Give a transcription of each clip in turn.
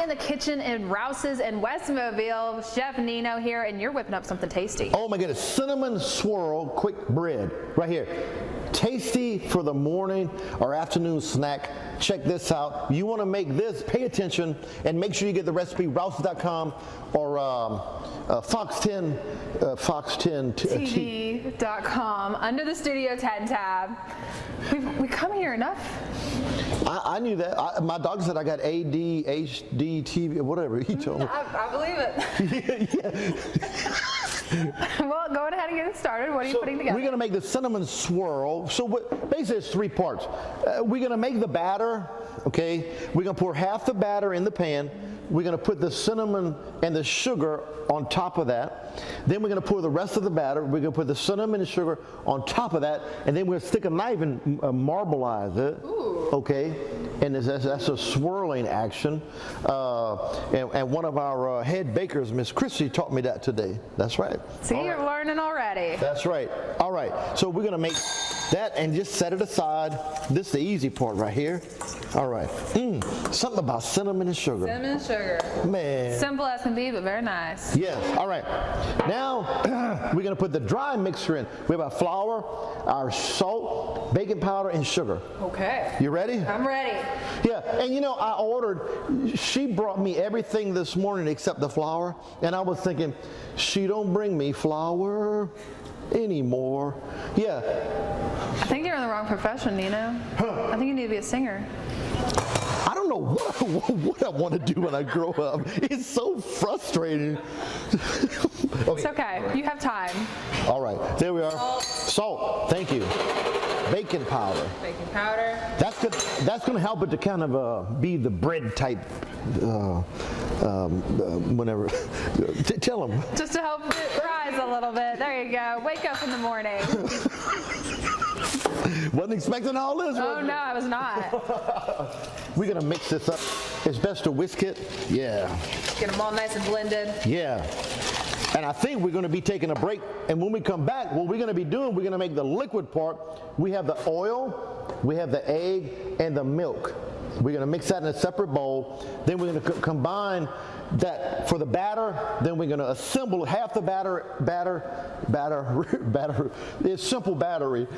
in the kitchen in Rouses in Westmobile. Chef Nino here, and you're whipping up something tasty. Oh my goodness, cinnamon swirl quick bread right here. Tasty for the morning or afternoon snack. Check this out. You want to make this, pay attention, and make sure you get the recepe, rouses.com or Fox10TV.com under the Studio 10 tab. We come here enough. I knew that. My dog said I got ADHD TV, whatever he told me. I believe it. Yeah. Well, go ahead and get it started. What are you putting together? We're going to make the cinnamon swirl. So basically it's 3 parts. We're going to make the batter, okay? We're going to pour half the batter in the pan. We're going to put the cinnamon and the sugar on top of that. Then we're going to pour the rest of the batter. We're going to put the cinnamon and sugar on top of that. And then we're going to stick a knife and marbleize it. Ooh. Okay? And that's a swirling action. And one of our head bakers, Miss Chrissy, taught me that today. That's right. See, you're learning already. That's right. All right. So we're going to make that and just set it aside. This is the easy part right here. All right. Something about cinnamon and sugar. Cinnamon and sugar. Man. Simple as can be, but very nice. Yes. All right. Now we're going to put the dry mixture in. We have our flour, our salt, baking powder, and sugar. Okay. You ready? I'm ready. Yeah. And you know, she brought me everything this morning except the flour. And I was thinking, she don't bring me flour anymore. Yeah. I think you're in the wrong profession, Nino. Huh. I think you need to be a singer. I don't know what I want to do when I grow up. It's so frustrating. Okay. It's okay. You have time. All right. There we are. Salt. Thank you. Baking powder. Baking powder. That's good. That's going to help it to kind of be the bread type. Whenever. Tell them. Just to help it rise a little bit. There you go. Wake up in the morning. Wasn't expecting all this. Oh no, I was not. We're gonna mix this up. It's best to whisk it. Yeah. Get them all nice and blended. Yeah. And I think we're gonna be taking a break. And when we come back, what we're gonna be doing, we're gonna make the liquid part. We have the oil, we have the egg, and the milk. We're gonna mix that in a separate bowl. Then we're gonna combine that for the batter. Then we're gonna assemble half the batter. It's simple battery.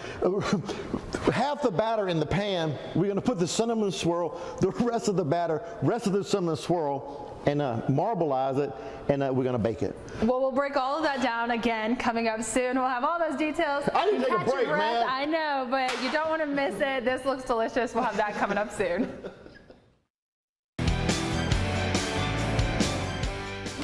Half the batter in the pan. We're gonna put the cinnamon swirl, the rest of the batter, rest of the cinnamon swirl, and marbleize it, and we're gonna bake it. Well, we'll break all of that down again coming up soon. We'll have all those details. I need to take a break, man. I know, but you don't want to miss it. This looks delicious. We'll have that coming up soon.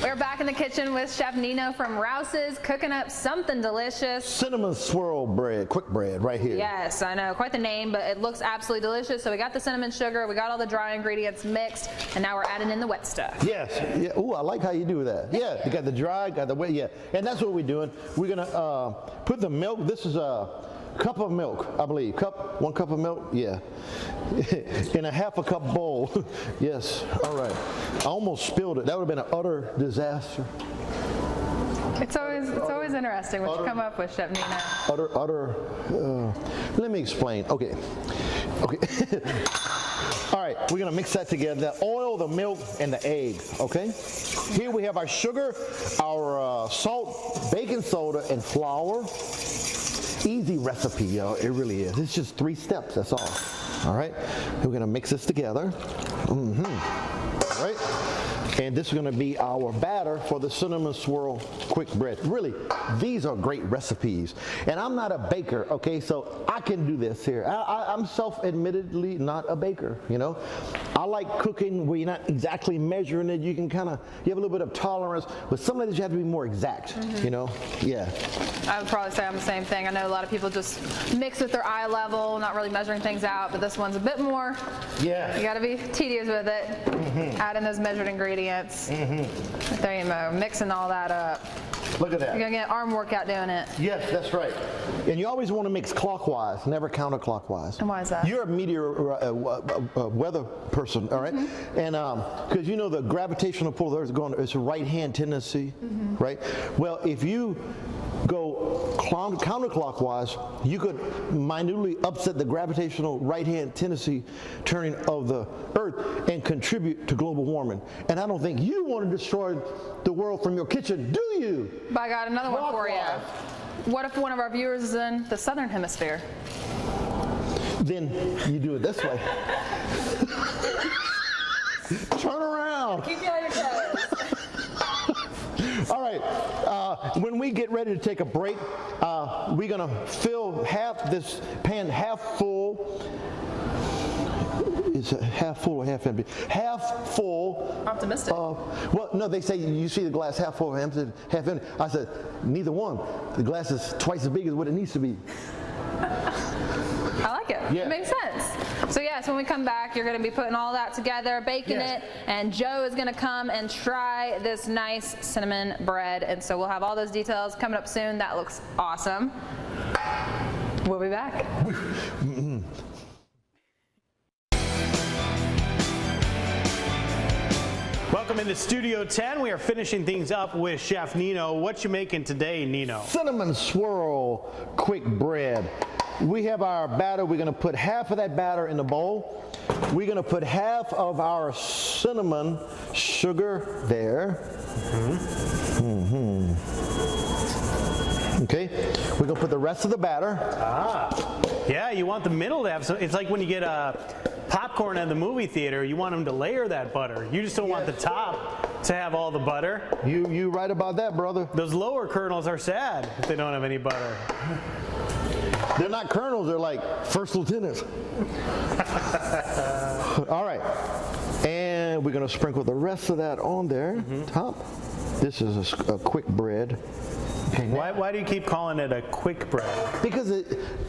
We're back in the kitchen with Chef Nino from Rouses, cooking up something delicious. Cinnamon swirl bread, quick bread, right here. Yes, I know, quite the name, but it looks absolutely delicious. So we got the cinnamon sugar, we got all the dry ingredients mixed, and now we're adding in the wet stuff. Yes, yeah. Ooh, I like how you do that. Yeah, you got the dry, got the wet, yeah. And that's what we're doing. We're gonna put the milk, this is a cup of milk, I believe. 1 cup of milk, yeah. In a half a cup bowl. Yes, all right. I almost spilled it. That would have been an utter disaster. It's always interesting what you come up with, Chef Nino. Let me explain. Okay. All right, we're gonna mix that together. The oil, the milk, and the egg, okay? Here we have our sugar, our salt, baking soda, and flour. Easy recipe, y'all. It really is. It's just 3 steps, that's all. All right, we're gonna mix this together. All right, and this is gonna be our batter for the cinnamon swirl quick bread. Really, these are great recipes. And I'm not a baker, okay, so I can do this here. I'm self-admittedly not a baker, you know. I like cooking where you're not exactly measuring it. You can you have a little bit of tolerance, but some of this you have to be more exact, you know, yeah. I would probably say I'm the same thing. I know a lot of people just mix with their eye level, not really measuring things out, but this one's a bit more. Yeah. You gotta be tedious with it. Add in those measured ingredients. There you go, mixing all that up. Look at that. You're gonna get an arm workout doing it. Yes, that's right. And you always want to mix clockwise, never counterclockwise. And why is that? You're a weather person, all right? And because you know the gravitational pull, it's a right-hand tendency, right? Well, if you go counterclockwise, you could minutely upset the gravitational right-hand tendency turning of the Earth and contribute to global warming. And I don't think you want to destroy the world from your kitchen, do you? But I got another one for you. What if one of our viewers is in the southern hemisphere? Then you do it this way. Turn around. Keep you on your toes. All right, when we get ready to take a break, we're gonna fill this pan half full. Is it half full or half empty? Half full. Optimistic. Well, no, they say you see the glass half full or half empty. I said, neither one. The glass is twice as big as what it needs to be. I like it. Yeah. It makes sense. So yes, when we come back, you're going to be putting all that together, baking it, and Joe is going to come and try this nice cinnamon bread. And so we'll have all those details coming up soon. That looks awesome. We'll be back. Welcome into Studio 10. We are finishing things up with Chef Nino. What you making today, Nino? Cinnamon swirl quick bread. We have our batter. We're going to put half of that batter in the bowl. We're going to put half of our cinnamon sugar there. Okay, we're going to put the rest of the batter. Yeah, you want the middle to have some. It's like when you get popcorn at the movie theater, you want them to layer that butter. You just don't want the top to have all the butter. You right about that, brother. Those lower kernels are sad if they don't have any butter. They're not colonels, they're like first lieutenants. All right, and we're going to sprinkle the rest of that on there, top. This is a quick bread. Okay, Why do you keep calling it a quick bread? because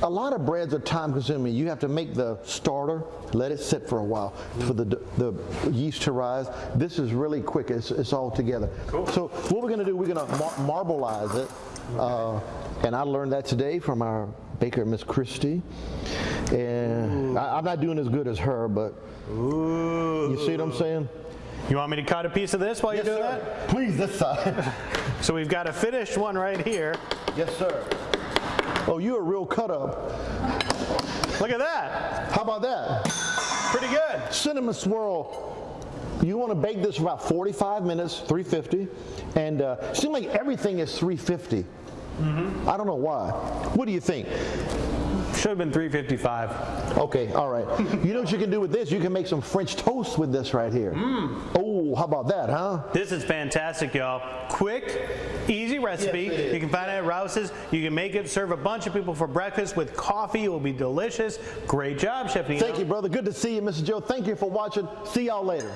a lot of breads are time consuming. You have to make the starter, let it sit for a while for the yeast to rise. This is really quick, it's all together. Cool. So what we're going to do, we're going to marbleize it. And I learned that today from our baker, Miss Christie. And I'm not doing as good as her, but you see what I'm saying? You want me to cut a piece of this while you do that? Please, this side. So we've got a finished one right here. Yes, sir. Oh, you're a real cut up. Look at that. How about that? Pretty good. Cinnamon swirl. You want to bake this for about 45 minutes, 350. And it seems like everything is 350. I don't know why. What do you think? Should have been 355. Okay, all right. You know what you can do with this? You can make some French toast with this right here. Oh, how about that, huh? This is fantastic, y'all. Quick, easy recipe. Yes, it is. You can find it at Rouses. You can make it, serve a bunch of people for breakfast with coffee. It will be delicious. Great job, Chef Nino. Thank you, brother. Good to see you, Mr. Joe. Thank you for watching. See y'all later.